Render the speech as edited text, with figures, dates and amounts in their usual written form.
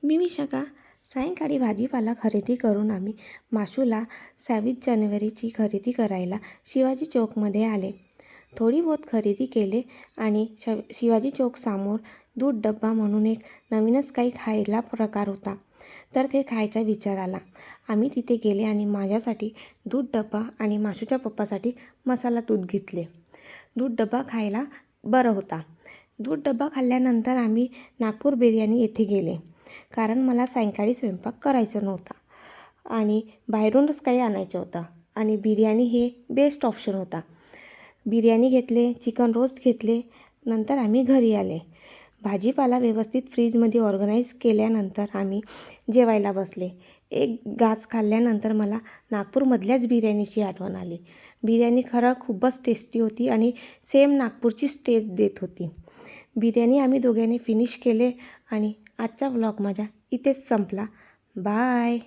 मी विशाखा. सायंकाळी भाजीपाला खरेदी करून आम्ही माशूला 26 जानेवारीची खरेदी करायला शिवाजी चौकमध्ये आले. थोडी बहुत खरेदी केले आणि शिवाजी चौकसमोर दूध डब्बा म्हणून एक नवीनच काही खायला प्रकार होता. तर ते खायचा विचार आला. आम्ही तिथे गेले आणि माझ्यासाठी दूध डब्बा आणि माशूच्या पप्पासाठी मसाला दूध घेतले. दूध डब्बा खायला बरं होता. दूध डब्बा खाल्ल्यानंतर आम्ही नागपूर बिर्याणी येथे गेले, कारण मला सायंकाळी स्वयंपाक करायचा नव्हता आणि बाहेरूनच काही आणायचं होतं आणि बिर्याणी हे बेस्ट ऑप्शन होता. बिर्याणी घेतले, चिकन रोस्ट घेतले. नंतर आम्ही घरी आले. भाजीपाला व्यवस्थित फ्रीजमध्ये ऑर्गनाईज केल्यानंतर आम्ही जेवायला बसले. एक घास खाल्ल्यानंतर मला नागपूरमधल्याच बिर्याणीची आठवण आली. बिर्याणी खरं खूपच टेस्टी होती आणि सेम नागपूरचीच टेस्ट देत होती. बिर्याणी आम्ही दोघांनी फिनिश केले आणि आजचा व्लॉग माझा इथेच संपला. बाय.